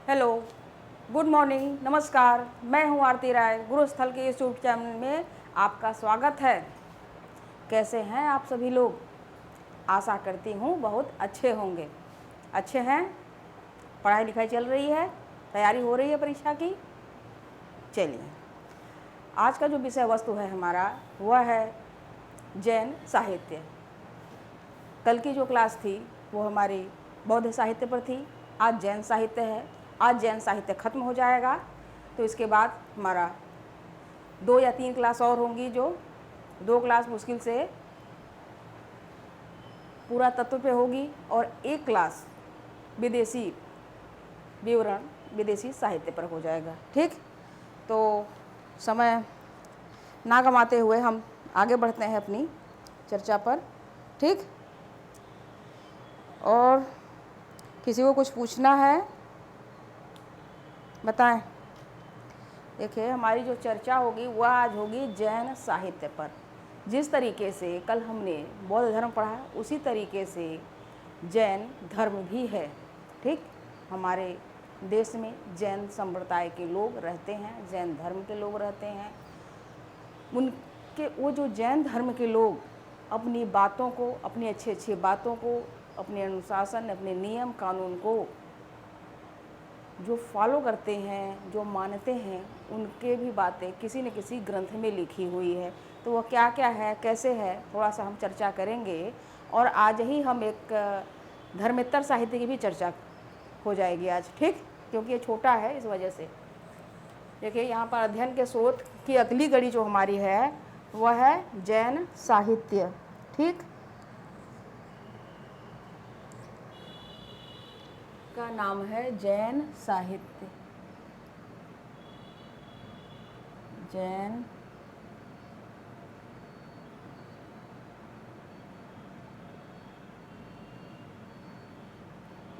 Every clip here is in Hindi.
हेलो, गुड मॉर्निंग, नमस्कार। मैं हूं आरती राय। गुरुस्थल के यूट्यूब चैनल में आपका स्वागत है। कैसे हैं आप सभी लोग? आशा करती हूं बहुत अच्छे होंगे। अच्छे हैं? पढ़ाई लिखाई चल रही है? तैयारी हो रही है परीक्षा की? चलिए, आज का जो विषय वस्तु है हमारा वह है जैन साहित्य। कल की जो क्लास थी वो हमारी बौद्ध साहित्य पर थी। आज जैन साहित्य है। आज जैन साहित्य खत्म हो जाएगा, तो इसके बाद हमारा 2 या 3 क्लास और होंगी, जो 2 क्लास मुश्किल से पूरा तत्व पे होगी और 1 क्लास विदेशी विवरण, विदेशी साहित्य पर हो जाएगा। ठीक, तो समय ना गंवाते हुए हम आगे बढ़ते हैं अपनी चर्चा पर। ठीक, और किसी को कुछ पूछना है बताएं। देखिए, हमारी जो चर्चा होगी वह आज होगी जैन साहित्य पर। जिस तरीके से कल हमने बौद्ध धर्म पढ़ा उसी तरीके से जैन धर्म भी है। ठीक, हमारे देश में जैन संप्रदाय के लोग रहते हैं, जैन धर्म के लोग रहते हैं। उनके वो जो जैन धर्म के लोग अपनी बातों को, अपनी अच्छी अच्छी बातों को, अपने अनुशासन, अपने नियम कानून को जो फॉलो करते हैं, जो मानते हैं, उनके भी बातें किसी न किसी ग्रंथ में लिखी हुई है। तो वह क्या क्या है, कैसे है, थोड़ा सा हम चर्चा करेंगे। और आज ही हम एक धर्मेतर साहित्य की भी चर्चा हो जाएगी आज। ठीक, क्योंकि ये छोटा है, इस वजह से। देखिए, यहाँ पर अध्ययन के स्रोत की अगली कड़ी जो हमारी है वह है जैन साहित्य। ठीक, का नाम है जैन साहित्य। जैन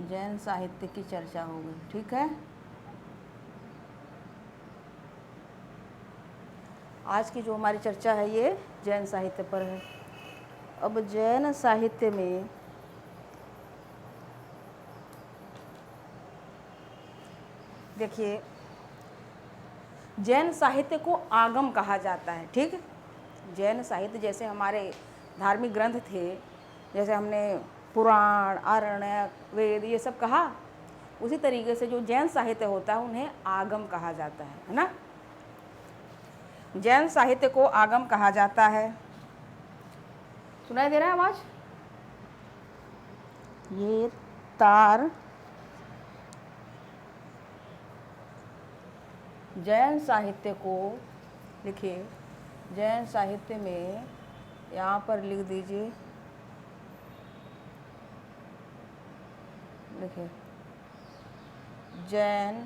जैन साहित्य की चर्चा होगी। ठीक है, आज की जो हमारी चर्चा है ये जैन साहित्य पर है। अब जैन साहित्य में देखिए, जैन साहित्य को आगम कहा जाता है। ठीक, जैन साहित्य जैसे हमारे धार्मिक ग्रंथ थे, जैसे हमने पुराण, आरण्यक, वेद ये सब कहा, उसी तरीके से जो जैन साहित्य होता है उन्हें आगम कहा जाता है ना। जैन साहित्य को आगम कहा जाता है। सुनाई दे रहा है आवाज? ये तार जैन साहित्य को लिखिए। जैन साहित्य में यहाँ पर लिख दीजिए, लिखिए जैन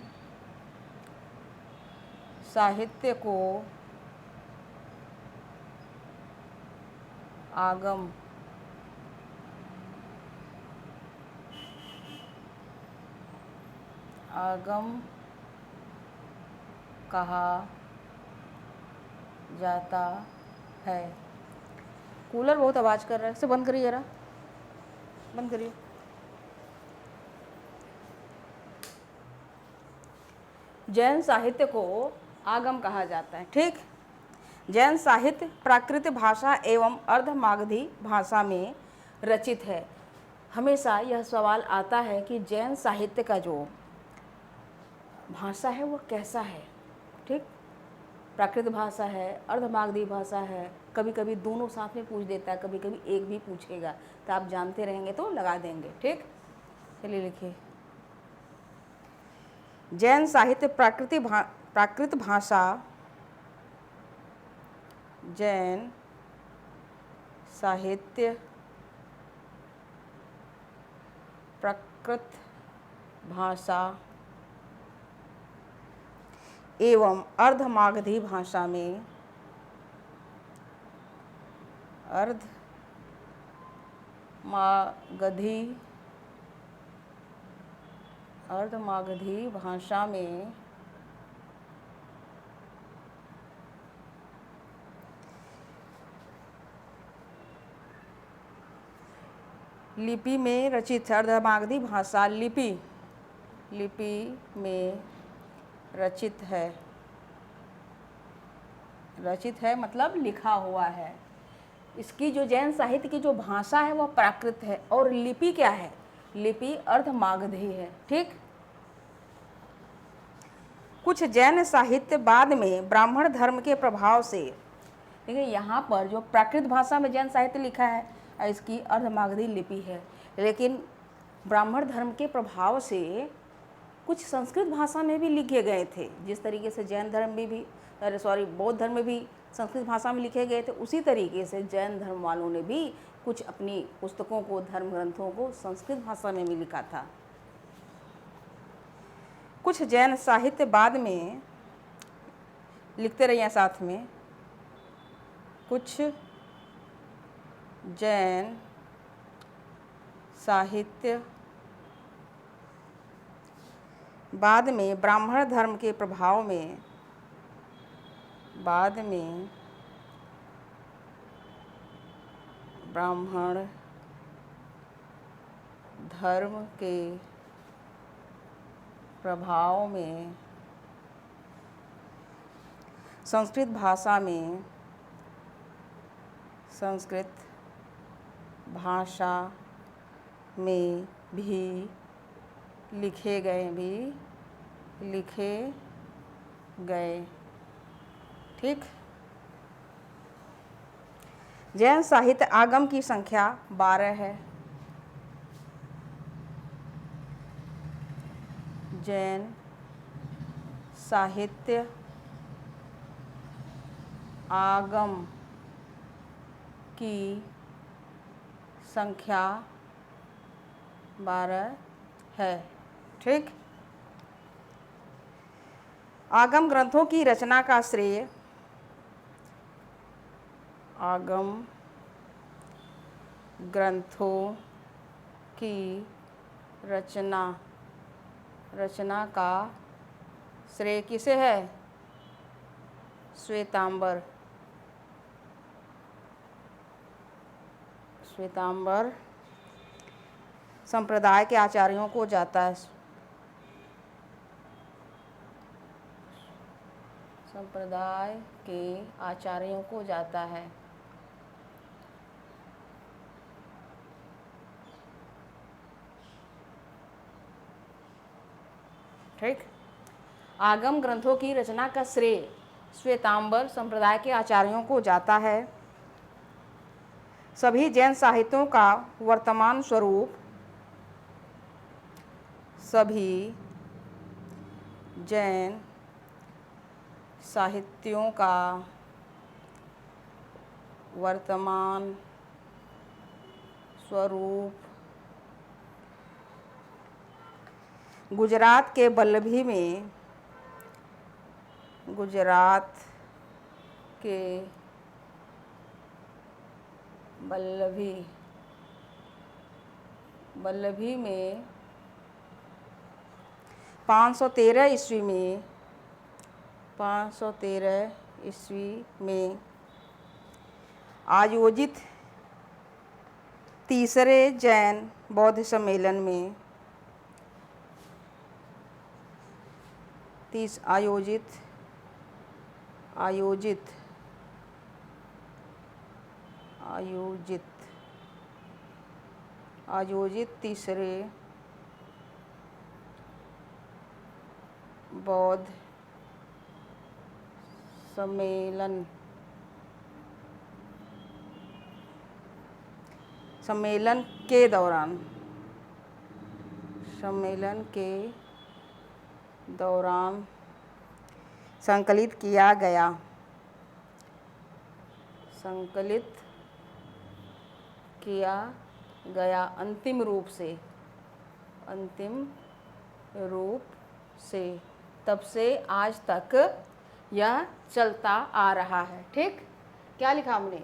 साहित्य को आगम कहा जाता है। कूलर बहुत आवाज़ कर रहा है, इसे बंद करिए जरा, बंद करिए। जैन साहित्य को आगम कहा जाता है। ठीक, जैन साहित्य प्राकृत भाषा एवं अर्धमागधी भाषा में रचित है। हमेशा यह सवाल आता है कि जैन साहित्य का जो भाषा है वह कैसा है। ठीक, प्राकृत भाषा है, अर्धमागधी भाषा है, कभी कभी दोनों साथ में पूछ देता है, कभी कभी एक भी पूछेगा, तो आप जानते रहेंगे तो लगा देंगे। ठीक, चलिए लिखिए जैन साहित्य प्राकृत भाषा, जैन साहित्य प्राकृत भाषा एवं अर्धमागधी भाषा में, अर्धमागधी भाषा में लिपि में रचित है। अर्धमागधी भाषा लिपि लिपि में रचित है। रचित है मतलब लिखा हुआ है। इसकी जो जैन साहित्य की जो भाषा है वह प्राकृत है और लिपि क्या है? लिपि अर्धमागधी है। ठीक। कुछ जैन साहित्य बाद में ब्राह्मण धर्म के प्रभाव से, देखिए यहाँ पर जो प्राकृत भाषा में जैन साहित्य लिखा है और इसकी अर्धमागधी लिपि है, लेकिन ब्राह्मण धर्म के प्रभाव से कुछ संस्कृत भाषा में भी लिखे गए थे। जिस तरीके से जैन धर्म में भी बौद्ध धर्म में भी संस्कृत भाषा में लिखे गए थे, उसी तरीके से जैन धर्म वालों ने भी कुछ अपनी पुस्तकों को, धर्म ग्रंथों को संस्कृत भाषा में भी लिखा था। कुछ जैन साहित्य बाद में, लिखते रहिए साथ में, कुछ जैन साहित्य बाद में ब्राह्मण धर्म के प्रभाव में, बाद में ब्राह्मण धर्म के प्रभाव में संस्कृत भाषा में, संस्कृत भाषा में भी लिखे गए। ठीक। जैन साहित्य आगम की संख्या 12 है। जैन साहित्य आगम की संख्या 12 है। ठीक। आगम ग्रंथों की रचना का श्रेय, आगम ग्रंथों की रचना का श्रेय किसे है? श्वेतांबर संप्रदाय के आचार्यों को जाता है। संप्रदाय के आचार्यों को जाता है। ठीक। आगम ग्रंथों की रचना का श्रेय श्वेतांबर संप्रदाय के आचार्यों को जाता है। सभी जैन साहित्यों का वर्तमान स्वरूप, सभी जैन साहित्यों का वर्तमान स्वरूप गुजरात के वल्लभी में, गुजरात के वल्लभी में 513 ईस्वी में आयोजित तीसरे जैन बौद्ध सम्मेलन में आयोजित तीसरे बौद्ध सम्मेलन के दौरान संकलित किया गया अंतिम रूप से तब से आज तक यह चलता आ रहा है। ठीक। क्या लिखा हमने?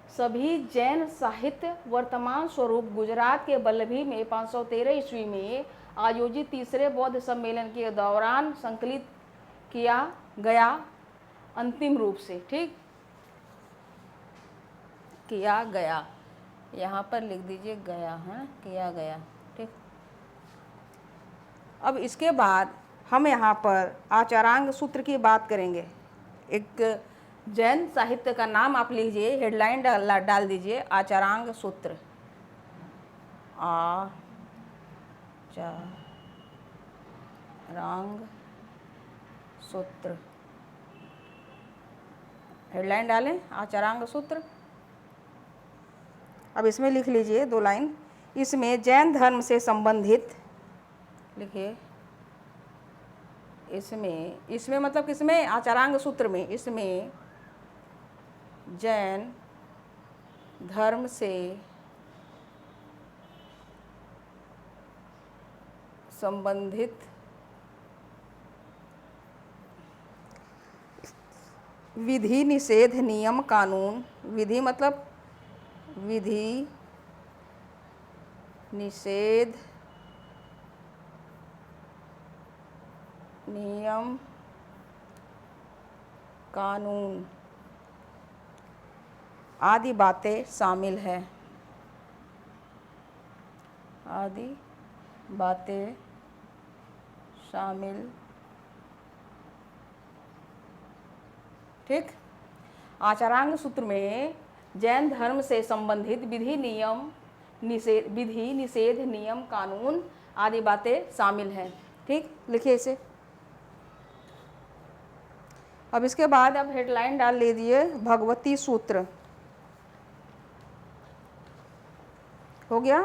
सभी जैन साहित्य वर्तमान स्वरूप गुजरात के वल्लभी में 513 ईस्वी में आयोजित तीसरे बौद्ध सम्मेलन के दौरान संकलित किया गया अंतिम रूप से। ठीक। किया गया, यहाँ पर लिख दीजिए गया है, किया गया। ठीक। अब इसके बाद हम यहाँ पर आचारांग सूत्र की बात करेंगे। एक जैन साहित्य का नाम आप लीजिए, हेडलाइन डाल दीजिए आचारांग सूत्र। आचारांग सूत्र, हेडलाइन डालें आचारांग सूत्र। अब इसमें लिख लीजिए 2 लाइन, इसमें जैन धर्म से संबंधित, लिखिए इसमें मतलब किसमें, आचारांग सूत्र में, इसमें जैन धर्म से संबंधित विधि निषेध नियम कानून, विधि मतलब विधि निषेध नियम कानून आदि बातें शामिल है, आदि बातें शामिल। ठीक, आचारांग सूत्र में जैन धर्म से संबंधित विधि निषेध नियम कानून आदि बातें शामिल हैं। ठीक, लिखिए इसे। अब इसके बाद अब हेडलाइन डाल लीजिए भगवती सूत्र। हो गया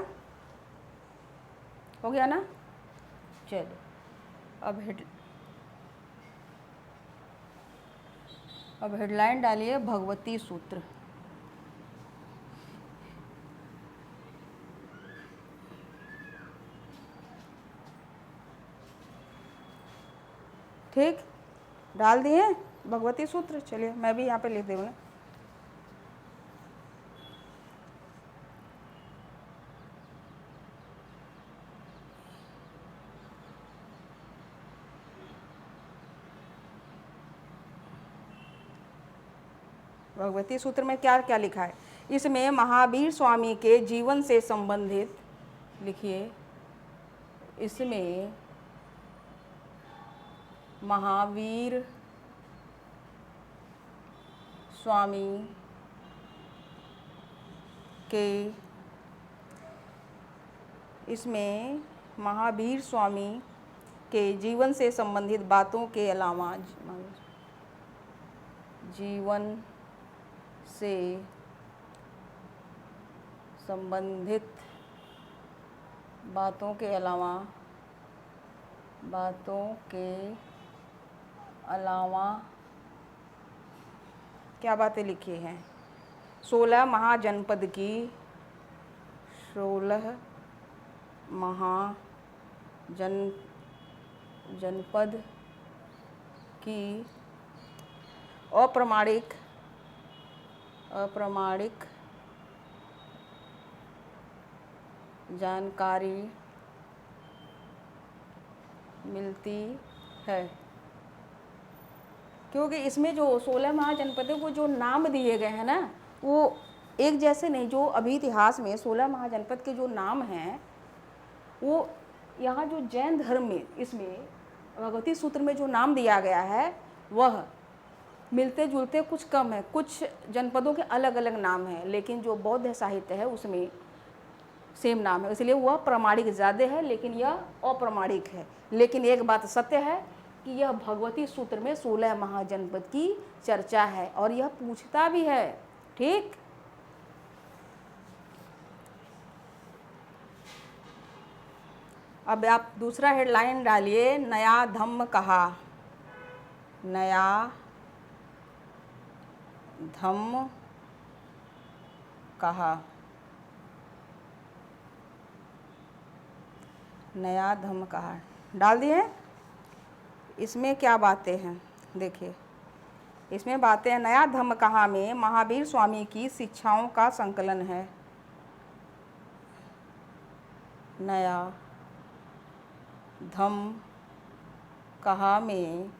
ना? चलो अब हेडलाइन डालिए भगवती सूत्र। ठीक, डाल दिए भगवती सूत्र। चलिए मैं भी यहाँ पे लिख दूँगा। भगवती सूत्र में क्या क्या लिखा है? इसमें महावीर स्वामी के जीवन से संबंधित, लिखिए इसमें महावीर स्वामी के, इसमें महावीर स्वामी के जीवन से संबंधित बातों के अलावा, जीवन से संबंधित बातों के अलावा क्या बातें लिखी हैं? 16 महाजनपद की, 16 महाजनपद की अप्रमाणिक जानकारी मिलती है, क्योंकि इसमें जो 16 महाजनपदों को जो नाम दिए गए हैं ना, वो एक जैसे नहीं। जो अभी इतिहास में 16 महाजनपद के जो नाम हैं, वो यहाँ जो जैन धर्म में, इसमें भगवती सूत्र में जो नाम दिया गया है, वह मिलते जुलते कुछ कम है। कुछ जनपदों के अलग अलग नाम हैं, लेकिन जो बौद्ध साहित्य है उसमें सेम नाम है, इसलिए वह प्रमाणिक ज़्यादा है, लेकिन यह अप्रमाणिक है। लेकिन एक बात सत्य है कि यह भगवती सूत्र में 16 महाजनपद की चर्चा है, और यह पूछता भी है। ठीक, अब आप दूसरा हेडलाइन डालिए नया धम्म कहा। नया धम्म कहा, नया धम्म कहा डाल दिए। इसमें क्या बातें हैं देखिए, इसमें बातें हैं। नया धम्म कहा में महावीर स्वामी की शिक्षाओं का संकलन है। नया धम्म कहा में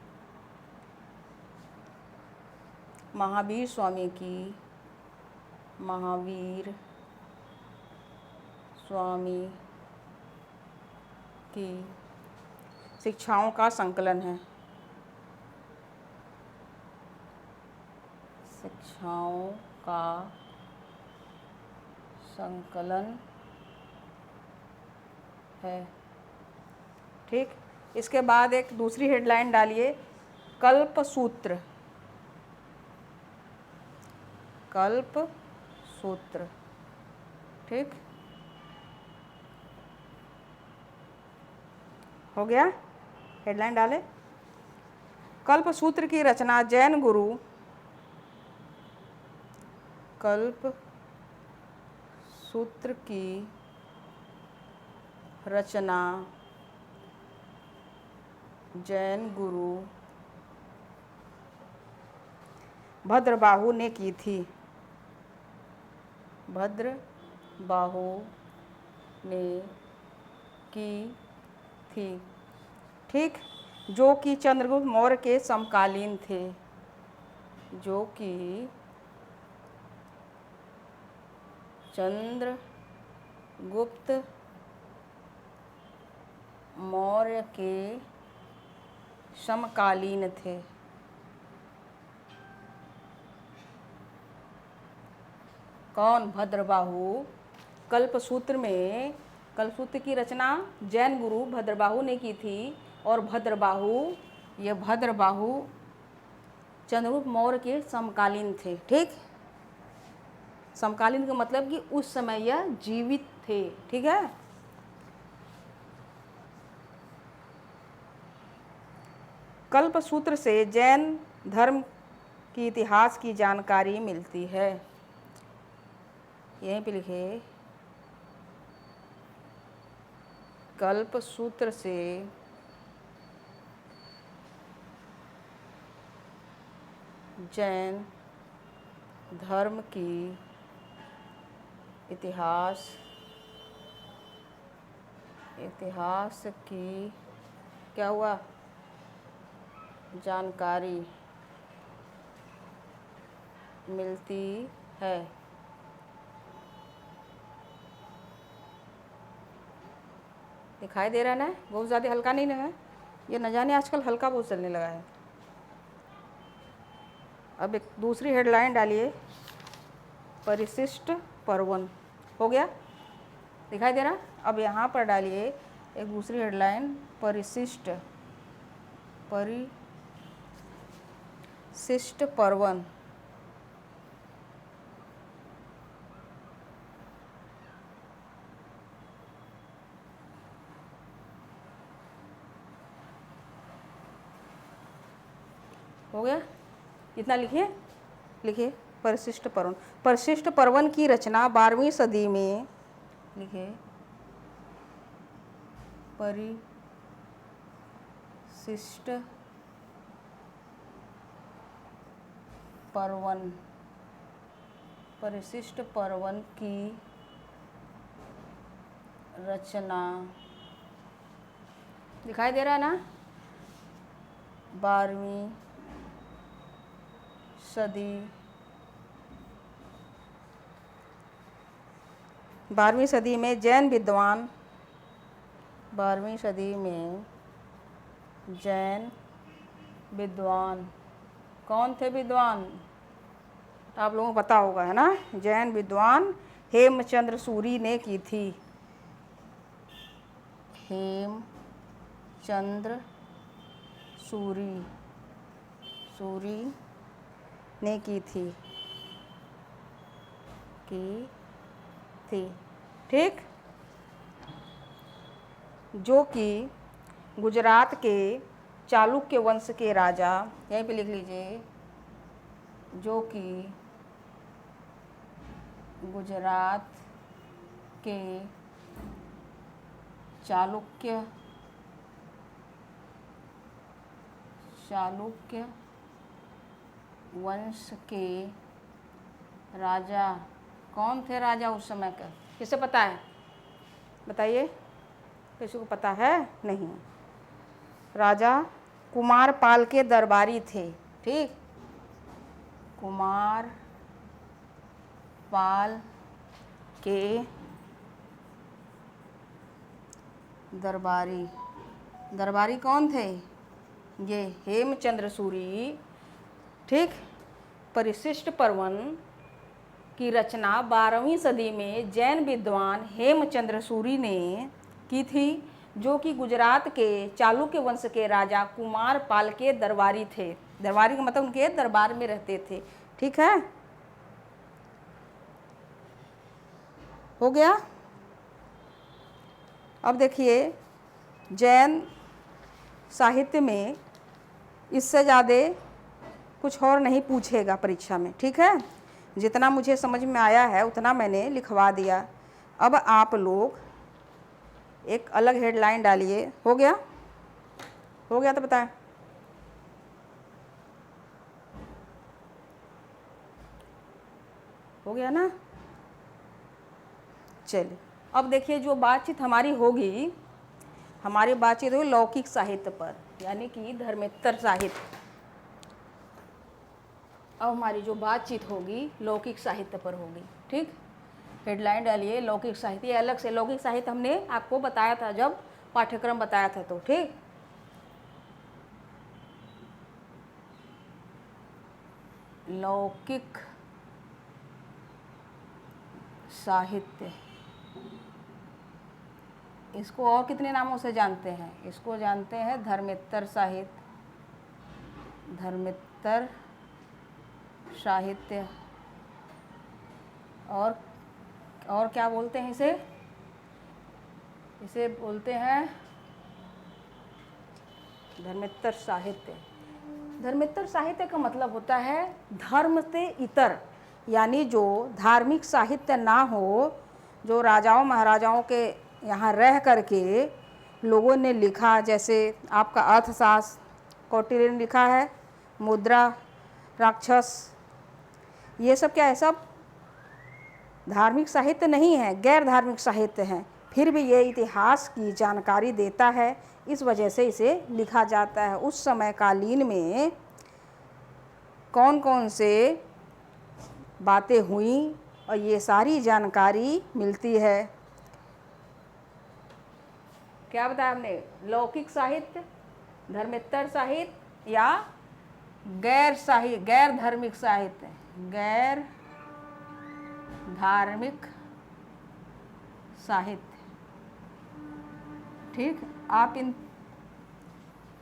महावीर स्वामी की शिक्षाओं का संकलन है। शिक्षाओं का संकलन है। ठीक, इसके बाद एक दूसरी हेडलाइन डालिए, कल्पसूत्र। कल्पसूत्र, ठीक हो गया। हेडलाइन डाले, कल्पसूत्र की रचना जैन गुरु, कल्पसूत्र की रचना जैन गुरु भद्रबाहु ने की थी। भद्रबाहु ने की थी, ठीक, जो कि चंद्रगुप्त मौर्य के समकालीन थे। जो कि चंद्रगुप्त मौर्य के समकालीन थे। कौन? भद्रबाहु। कल्पसूत्र में, कल्पसूत्र की रचना जैन गुरु भद्रबाहु ने की थी, और भद्रबाहु चंद्रगुप्त मौर्य के समकालीन थे। ठीक, समकालीन का मतलब कि उस समय यह जीवित थे। ठीक है, कल्पसूत्र से जैन धर्म की इतिहास की जानकारी मिलती है। यहीं पे लिखे, कल्पसूत्र से जैन धर्म की इतिहास की क्या हुआ? जानकारी मिलती है। दिखाई दे रहा है ना? बहुत ज़्यादा हल्का नहीं ना है ये, न जाने आजकल हल्का बहुत चलने लगा है। अब एक दूसरी हेडलाइन डालिए, परिशिष्ट पर्वन। हो गया, दिखाई दे रहा? अब यहाँ पर डालिए एक दूसरी हेडलाइन, परिशिष्ट पर्वन। हो गया, इतना लिखिए परिशिष्ट पर्वन। परिशिष्ट पर्वन की रचना 12वीं सदी में, लिखिए परिशिष्ट पर्वन की रचना, दिखाई दे रहा है ना? 12वीं सदी में जैन विद्वान, 12वीं सदी में जैन विद्वान, कौन थे विद्वान? आप लोगों को पता होगा, है ना? जैन विद्वान हेमचंद्र सूरी ने की थी। हेमचंद्र सूरी ने की थी। ठीक, जो कि गुजरात के चालुक्य वंश के राजा, यहीं पे लिख लीजिए, जो कि गुजरात के चालुक्य वंश के राजा, कौन थे राजा उस समय का? किसे पता है? बताइए, किसी को पता है? नहीं। राजा कुमारपाल के दरबारी थे। ठीक, कुमारपाल के दरबारी, दरबारी कौन थे? ये हेमचंद्र सूरी। ठीक, परिशिष्ट पर्वन की रचना 12वीं सदी में जैन विद्वान हेमचंद्र सूरी ने की थी, जो कि गुजरात के चालुक्य वंश के राजा कुमारपाल के दरबारी थे। दरबारी का मतलब उनके दरबार में रहते थे। ठीक है, हो गया। अब देखिए, जैन साहित्य में इससे ज़्यादा कुछ और नहीं पूछेगा परीक्षा में। ठीक है, जितना मुझे समझ में आया है उतना मैंने लिखवा दिया। अब आप लोग एक अलग हेडलाइन डालिए। हो गया? हो गया तो बताएं। हो गया ना? चलिए, अब देखिए जो बातचीत हमारी होगी, हमारी बातचीत होगी लौकिक साहित्य पर, यानी कि धर्मेत्तर साहित्य। अब हमारी जो बातचीत होगी लौकिक साहित्य पर होगी। ठीक, हेडलाइन डालिए लौकिक साहित्य। ये अलग से लौकिक साहित्य हमने आपको बताया था जब पाठ्यक्रम बताया था तो। ठीक, लौकिक साहित्य, इसको और कितने नामों से जानते हैं? इसको जानते हैं धर्मेत्तर साहित्य, धर्मेत्तर साहित्य, और क्या बोलते हैं इसे? इसे बोलते हैं धर्मेत्तर साहित्य। धर्मेत्तर साहित्य का मतलब होता है धर्म से इतर, यानी जो धार्मिक साहित्य ना हो, जो राजाओं महाराजाओं के यहाँ रह करके लोगों ने लिखा, जैसे आपका अर्थशास्त्र कौटिल्य ने लिखा है, मुद्रा, राक्षस, ये सब क्या है? सब धार्मिक साहित्य नहीं है, गैर धार्मिक साहित्य हैं। फिर भी ये इतिहास की जानकारी देता है, इस वजह से इसे लिखा जाता है। उस समय कालीन में कौन कौन से बातें हुई और ये सारी जानकारी मिलती है। क्या बताया हमने? लौकिक साहित्य, धर्मेत्तर साहित्य या गैर धार्मिक साहित्य, गैर धार्मिक साहित्य। ठीक, आप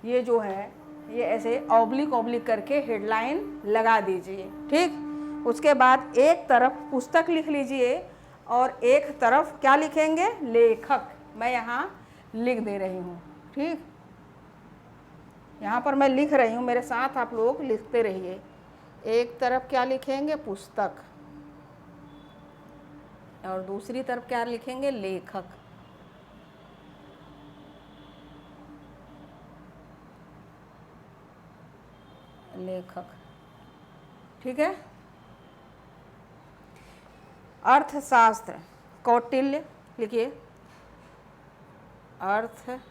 ये जो है ये ऐसे ऑब्लिक करके हेडलाइन लगा दीजिए। ठीक, उसके बाद एक तरफ पुस्तक लिख लीजिए और एक तरफ क्या लिखेंगे? लेखक। मैं यहाँ लिख दे रही हूँ। ठीक, यहाँ पर मैं लिख रही हूँ, मेरे साथ आप लोग लिखते रहिए। एक तरफ क्या लिखेंगे? पुस्तक, और दूसरी तरफ क्या लिखेंगे? लेखक। लेखक। ठीक है, अर्थशास्त्र कौटिल्य लिखिए, अर्थशास्त्र।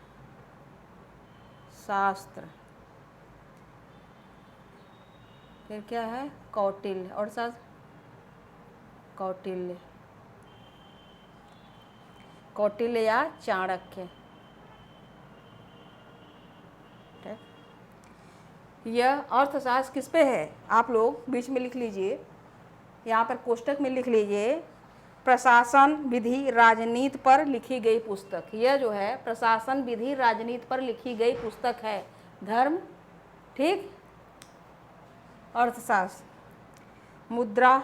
फिर क्या है? कौटिल्य। और शास्त्र कौटिल्य, कौटिल्य या चाणक्य। यह अर्थशास्त्र किस पे है? आप लोग बीच में लिख लीजिए, यहाँ पर कोष्टक में लिख लीजिए, प्रशासन विधि राजनीति पर लिखी गई पुस्तक। यह जो है प्रशासन विधि राजनीति पर लिखी गई पुस्तक है। धर्म। ठीक, अर्थशास्त्र। मुद्रा,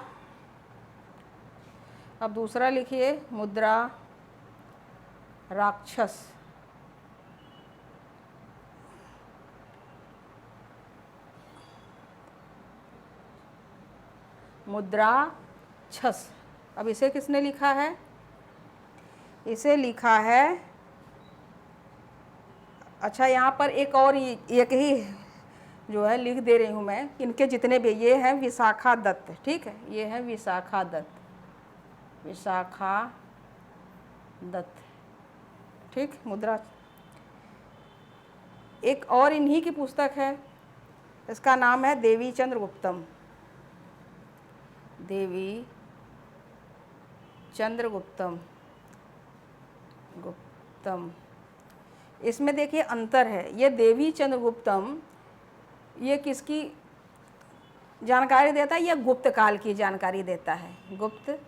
अब दूसरा लिखिए, मुद्रा, राक्षस। मुद्राक्षस। अब इसे किसने लिखा है? इसे लिखा है, अच्छा यहाँ पर एक और एक ही जो है लिख दे रही हूँ मैं, इनके जितने भी, ये हैं विशाखा दत्त। ठीक है, ये है विशाखा दत्त, विशाखा दत्त। ठीक, मुद्रा। एक और इन्हीं की पुस्तक है, इसका नाम है देवी चंद्रगुप्तम। देवी चंद्रगुप्तम, गुप्तम। इसमें देखिए अंतर है। ये देवी चंद्रगुप्तम ये किसकी जानकारी देता है? ये गुप्त काल की जानकारी देता है, गुप्त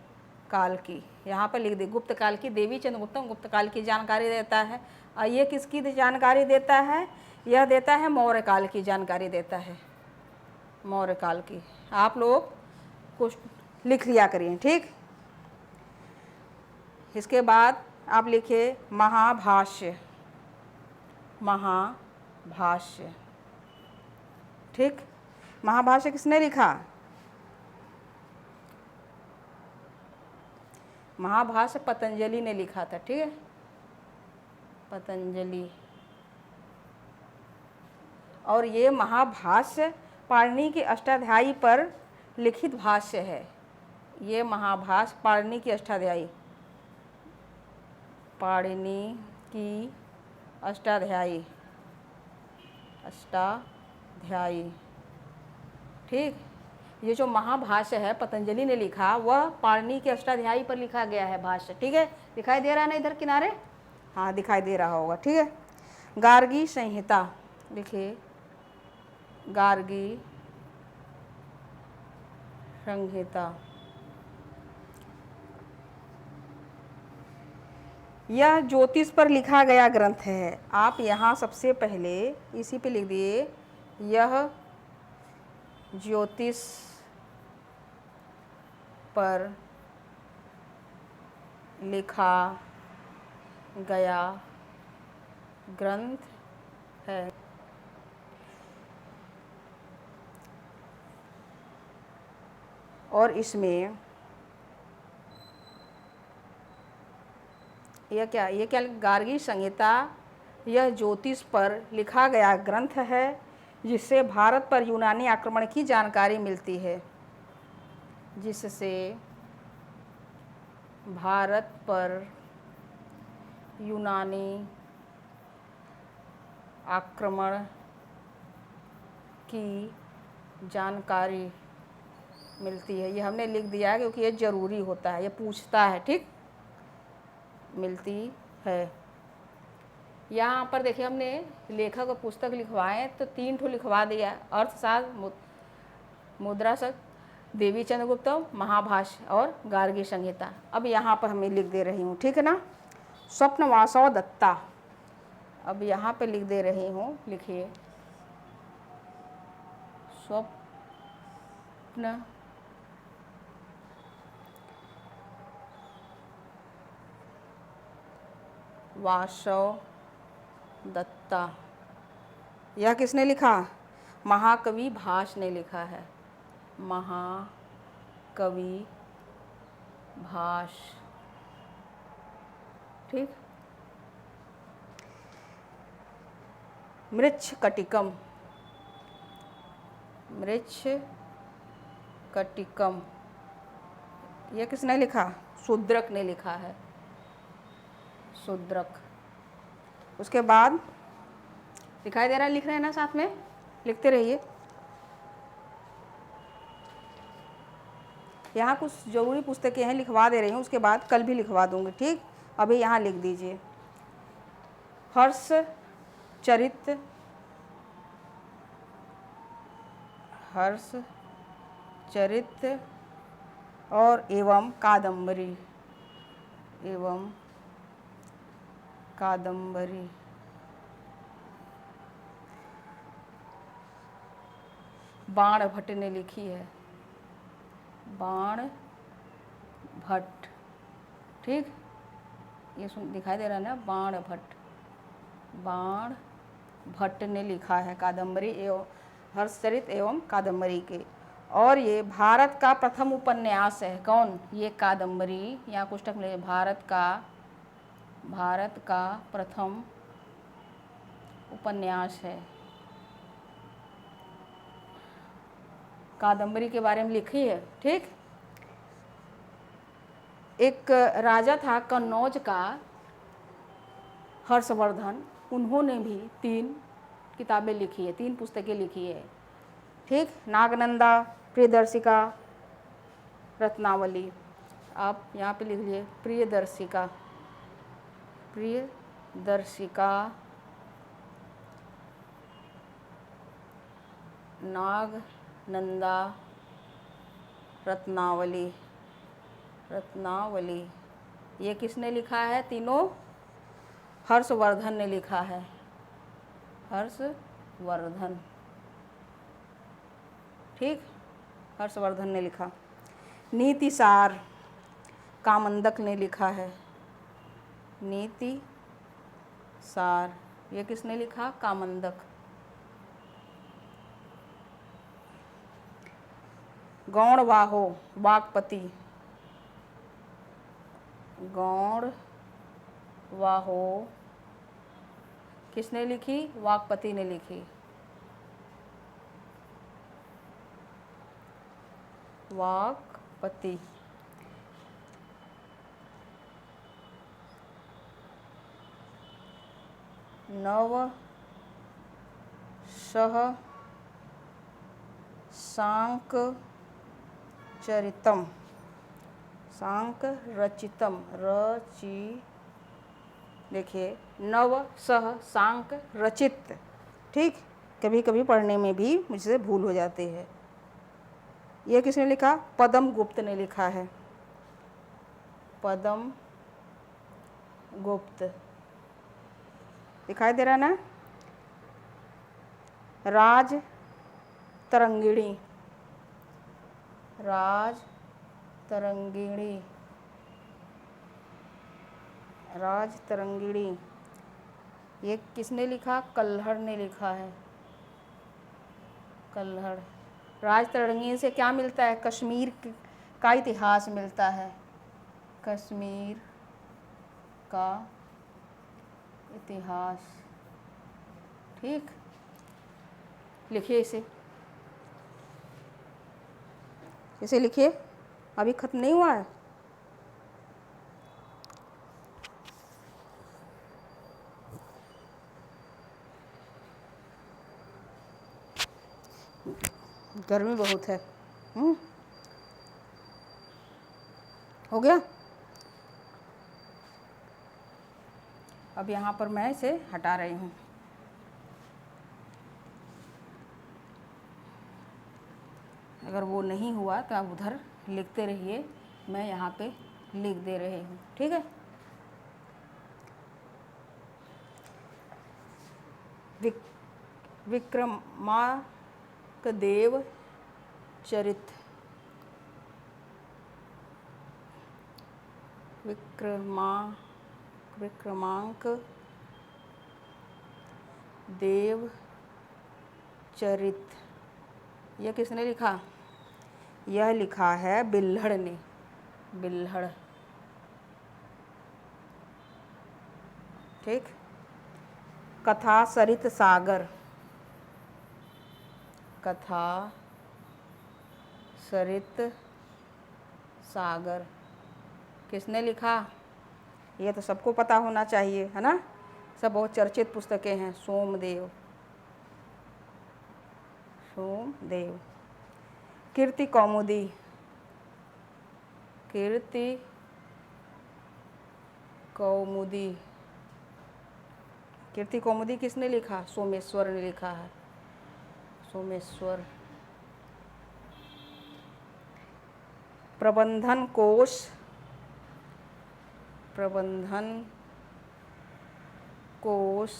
काल की। यहाँ पर लिख दी गुप्त काल की, देवी चंद्रगुप्तम गुप्त काल की जानकारी देता है। और ये किसकी जानकारी देता है? यह देता है मौर्य काल की जानकारी देता है, मौर्य काल की। आप लोग कुछ लिख लिया करिए, ठीक। इसके बाद आप लिखिए महाभाष्य, महाभाष्य, ठीक। महाभाष्य किसने लिखा? महाभाष्य पतंजलि ने लिखा था, ठीक है, पतंजलि। और ये महाभाष्य पाणिनि की अष्टाध्यायी पर लिखित भाष्य है। ये महाभाष्य पाणिनि की अष्टाध्यायी, पाणिनि की अष्टाध्यायी, अष्टाध्यायी, ठीक। ये जो महाभाष्य है पतंजलि ने लिखा, वह पाणिनि के अष्टाध्यायी पर लिखा गया है भाष्य, ठीक है। दिखाई दे रहा है ना इधर किनारे? हाँ, दिखाई दे रहा होगा, ठीक है। गार्गी संहिता लिखिए, गार्गी संहिता। यह ज्योतिष पर लिखा गया ग्रंथ है। आप यहाँ सबसे पहले इसी पे लिख दिए, यह ज्योतिष पर लिखा गया ग्रंथ है। और इसमें यह क्या गार्गी संहिता यह ज्योतिष पर लिखा गया ग्रंथ है, जिससे भारत पर यूनानी आक्रमण की जानकारी मिलती है, जिससे भारत पर यूनानी आक्रमण की जानकारी मिलती है। ये हमने लिख दिया है क्योंकि ये ज़रूरी होता है, ये पूछता है, ठीक। मिलती है। यहाँ पर देखिए हमने लेखक और पुस्तक लिखवाए तो 3 ठो लिखवा दिया, अर्थशास्त्र, मुद्राशास्त्र, देवी चंद्रगुप्तम, महाभाष्य और गार्गी संहिता। अब यहाँ पर हमें लिख दे रही हूँ, ठीक है ना, स्वप्नवासव दत्ता। अब यहाँ पे लिख दे रही हूँ, लिखिए स्वप्न वासव दत्ता। यह किसने लिखा? महाकवि भास ने लिखा है, महाकवि भास, ठीक। मृच्छकटिकम, मृच्छकटिकम यह किसने लिखा? शूद्रक ने लिखा है, शूद्रक। उसके बाद दिखाई दे रहा है, लिख रहे हैं ना, साथ में लिखते रहिए। यहाँ कुछ ज़रूरी पुस्तकें हैं, लिखवा दे रही हूँ, उसके बाद कल भी लिखवा दूँगी, ठीक। अभी यहाँ लिख दीजिए हर्ष चरित, हर्ष चरित और एवं कादम्बरी, एवं कादम्बरी। बाण भट्ट ने लिखी है, बाण भट्ट, ठीक। ये दिखाई दे रहा है ना, बाण भट्ट, बाण भट्ट ने लिखा है कादम्बरी एवं हर्षचरित एवं कादम्बरी के। और ये भारत का प्रथम उपन्यास है। कौन? ये कादम्बरी। यहाँ कुछ तक मिले, भारत का प्रथम उपन्यास है। कादम्बरी के बारे में लिखी है, ठीक। एक राजा था कन्नौज का, हर्षवर्धन, उन्होंने भी 3 किताबें लिखी है, 3 पुस्तकें लिखी है, ठीक। नागनंदा, प्रियदर्शिका, रत्नावली। आप यहाँ पे लिख लीजिए प्रियदर्शिका, प्रियदर्शिका नाग नंदा रत्नावली। ये किसने लिखा है? तीनों हर्षवर्धन ने लिखा है। हर्षवर्धन, ठीक, हर्षवर्धन ने लिखा। नीतिसार कामंदक ने लिखा है। नीति सार, ये किसने लिखा? कामंदक। गौणवाहो वाक्पति। गौणवाहो किसने लिखी? वाक्पति ने लिखी। वाक्पति। नव सह सांक चरितम। सांक रचितम, देखिए, नव सह सांक रचित, ठीक। कभी कभी पढ़ने में भी मुझसे भूल हो जाती है। ये किसने लिखा? पदम गुप्त ने लिखा है। पदम गुप्त, दिखाई दे रहा ना? राज तरंगिणी। राज तरंगिणी, राज तरंगिणी, ये किसने लिखा? कल्हड़ ने लिखा है। कल्हड़। राज तरंगिणी से क्या मिलता है? कश्मीर का इतिहास मिलता है। कश्मीर का इतिहास, ठीक। लिखिए इसे लिखिए, अभी खत्म नहीं हुआ है। गर्मी बहुत है। हो गया? अब यहाँ पर मैं इसे हटा रही हूँ। अगर वो नहीं हुआ तो आप उधर लिखते रहिए, मैं यहाँ पे लिख दे रही हूँ, ठीक है। विक्रमांकदेव चरित। विक्रमांक देव चरित, यह किसने लिखा? यह लिखा है बिल्हड़ ने। बिल्हड़, ठीक। कथा सरित सागर। कथा सरित सागर किसने लिखा? ये तो सबको पता होना चाहिए, है ना? सब बहुत चर्चित पुस्तकें हैं। सोमदेव। सोमदेव। कीर्ति कौमुदी। कीर्ति कौमुदी, कीर्ति कौमुदी किसने लिखा? सोमेश्वर ने लिखा है। सोमेश्वर। प्रबंधन कोश। प्रबंधन कोश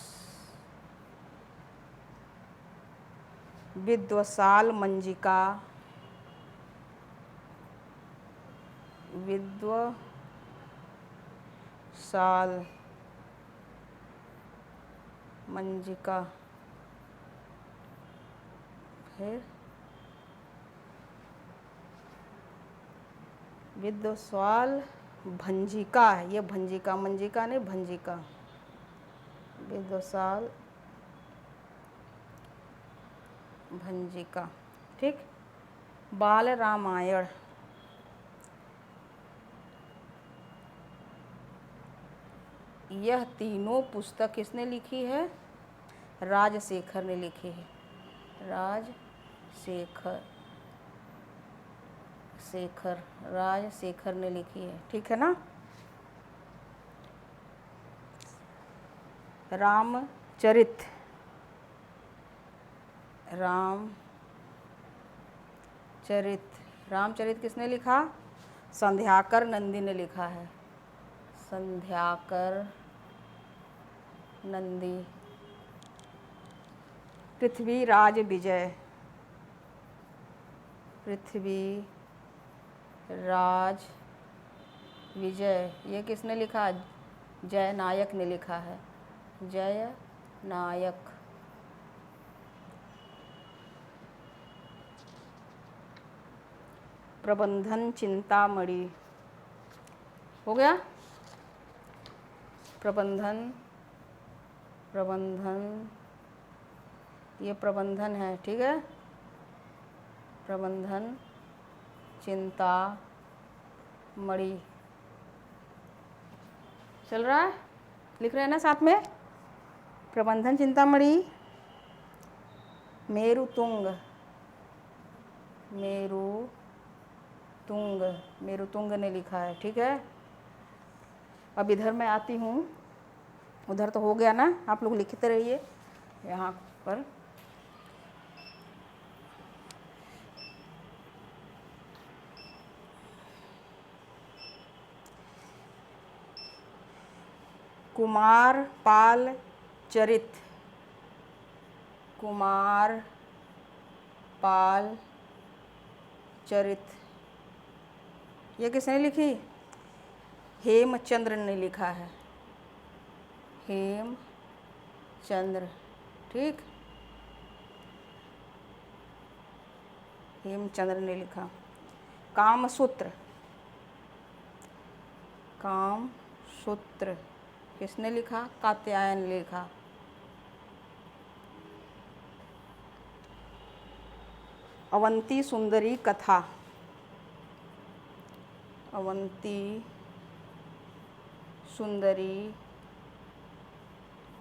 विद्वसाल मंजिका। विद्वसाल मंजिका, फिर विद्वसाल भंजिका है। ये भंजिका, मंजिका नहीं, भंजिका। विद्वसाल भंजिका, ठीक। बाल रामायण। यह तीनों पुस्तक किसने लिखी है? राजशेखर ने लिखी है। राजशेखर ने लिखी है, ठीक है ना। रामचरित। रामचरित रामचरित किसने लिखा? संध्याकर नंदी ने लिखा है, संध्याकर नंदी। पृथ्वीराज विजय, पृथ्वीराज विजय ये किसने लिखा? जय नायक ने लिखा है, जय नायक। प्रबंधन चिंतामणि हो गया। प्रबंधन ये प्रबंधन है, ठीक है। प्रबंधन चिंतामणि चल रहा है, लिख रहे हैं ना साथ में। प्रबंधन चिंतामणि। मेरुतुंग, मेरुतुंग ने लिखा है, ठीक है। अब इधर मैं आती हूँ, उधर तो हो गया ना, आप लोग लिखते रहिए यहाँ पर। कुमारपाल चरित, कुमारपाल चरित ये किसने लिखी? हेमचंद्र ने लिखा है, हेमचंद्र, ठीक। हेमचंद्र ने लिखा। कामसूत्र, कामसूत्र किसने लिखा? कात्यायन ने लिखा। अवंती सुंदरी कथा, अवंती सुंदरी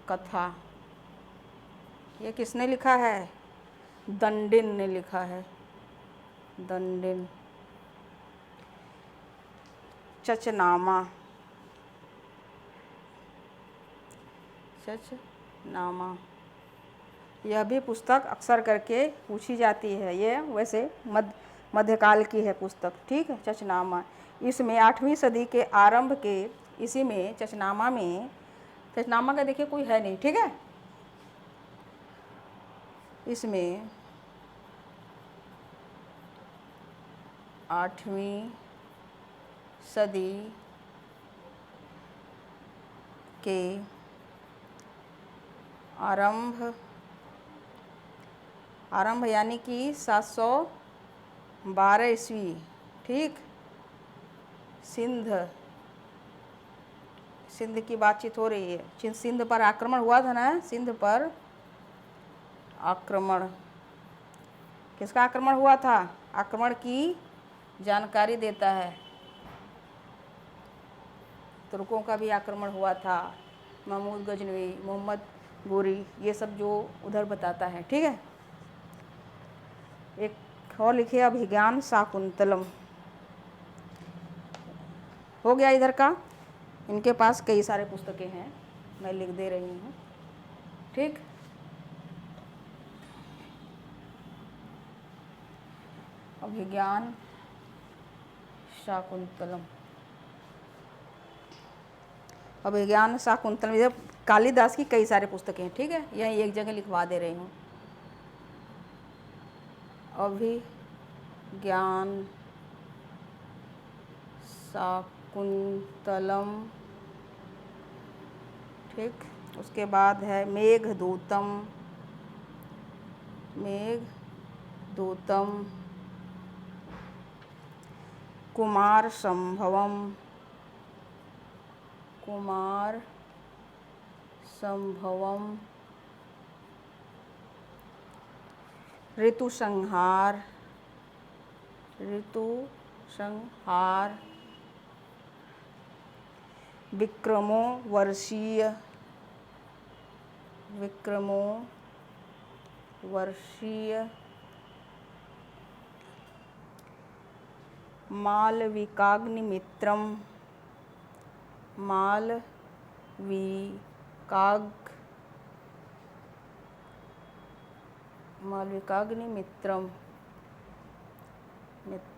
कथा ये किसने लिखा है? दंडिन ने लिखा है, दंडिन। चचनामा, चचनामा यह भी पुस्तक अक्सर करके पूछी जाती है। ये वैसे मध्यकाल की है पुस्तक, ठीक है। चचनामा इसमें 8वीं सदी के आरंभ के इसी में चचनामा का देखिए कोई है नहीं, ठीक है। इसमें 8वीं सदी के आरंभ यानी कि 712 ईस्वी, ठीक। सिंध की बातचीत हो रही है। सिंध पर आक्रमण हुआ था ना, सिंध पर आक्रमण। किसका आक्रमण हुआ था? आक्रमण की जानकारी देता है। तुर्कों का भी आक्रमण हुआ था, महमूद गजनवी, मोहम्मद गोरी, ये सब जो उधर बताता है, ठीक है। एक और लिखिए, अभिज्ञान शाकुंतलम हो गया इधर का। इनके पास कई सारे पुस्तकें हैं, मैं लिख दे रही हूँ, ठीक। अभिज्ञान शाकुंतलम, अभिज्ञान शाकुंतलम इधर कालिदास की कई सारे पुस्तकें हैं, ठीक है। यही एक जगह लिखवा दे रही हूँ। अभिज्ञान शाकुंतलम, ठीक। उसके बाद है मेघदूतम, कुमार संभवम, ऋतुसंहार, विक्रमोर्वशीय, मालविकाग्निमित्रम, मालविकाग्निमित्रम,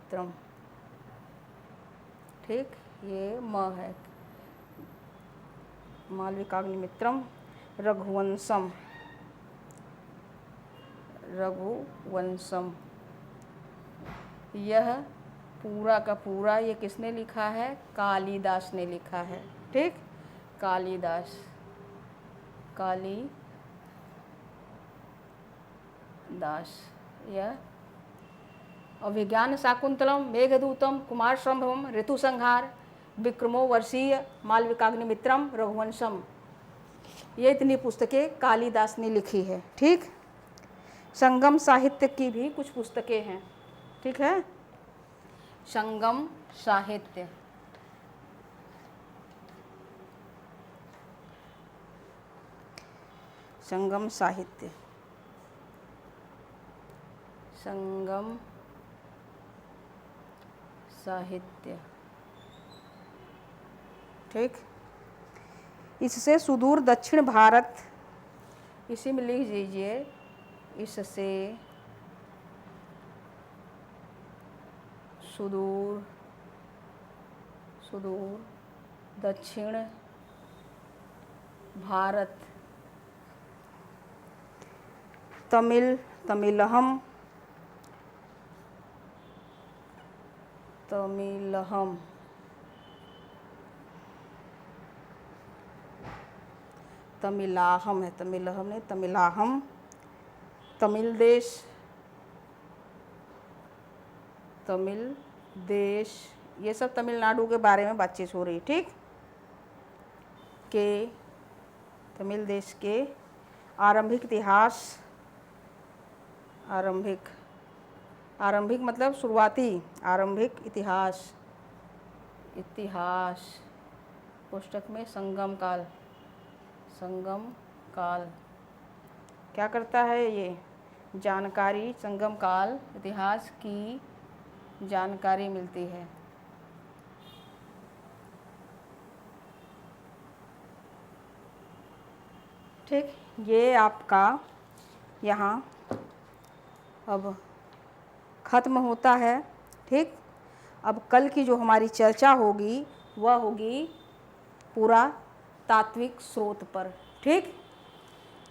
मित्रम, ठीक, ये म है। मालविकाग्निमित्रम रघुवंशम, रघुवंशम, यह पूरा का पूरा ये किसने लिखा है? कालिदास ने लिखा है, ठीक, कालिदास, कालिदास। यह अभिज्ञान शाकुंतलम, मेघदूतम, कुमार संभवम, ऋतु संहार, विक्रमो वर्षीय, मालविकाग्निमित्रम, रघुवंशम, ये इतनी पुस्तकें कालिदास ने लिखी है, ठीक। संगम साहित्य की भी कुछ पुस्तकें हैं, ठीक है। संगम साहित्य, संगम साहित्य, संगम साहित्य, ठीक। इससे सुदूर दक्षिण भारत, इसी में लिख दीजिए, इससे सुदूर दक्षिण भारत, तमिलहम, तमिलाहम है, तमिलहम नहीं, तमिलाहम, तमिल देश, ये सब तमिलनाडु के बारे में बातचीत हो रही, ठीक। के तमिल देश के आरंभिक इतिहास, आरंभिक मतलब शुरुआती, आरंभिक इतिहास, पुस्तक में संगम काल क्या करता है? ये जानकारी, संगम काल इतिहास की जानकारी मिलती है, ठीक। ये आपका यहाँ अब ख़त्म होता है, ठीक। अब कल की जो हमारी चर्चा होगी वह होगी पुरातात्विक स्रोत पर, ठीक,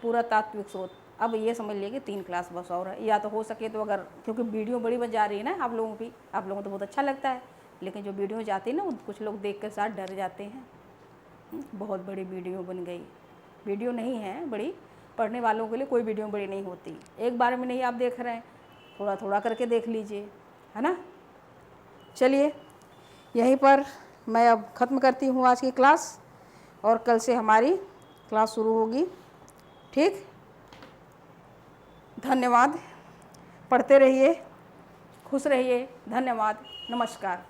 पुरातात्विक स्रोत। अब ये समझ लीजिए कि 3 क्लास बस और है, या तो हो सके तो अगर, क्योंकि वीडियो बड़ी बन जा रही है ना, आप लोगों को तो बहुत अच्छा लगता है, लेकिन जो वीडियो जाती है ना, कुछ लोग देख के साथ डर जाते हैं। बहुत बड़ी वीडियो बन गई, वीडियो नहीं है बड़ी, पढ़ने वालों के लिए कोई वीडियो बड़ी नहीं होती, एक बार में नहीं आप देख रहे हैं, थोड़ा थोड़ा करके देख लीजिए, है ना। चलिए यहीं पर मैं अब ख़त्म करती हूँ आज की क्लास, और कल से हमारी क्लास शुरू होगी, ठीक। धन्यवाद, पढ़ते रहिए, खुश रहिए, धन्यवाद, नमस्कार।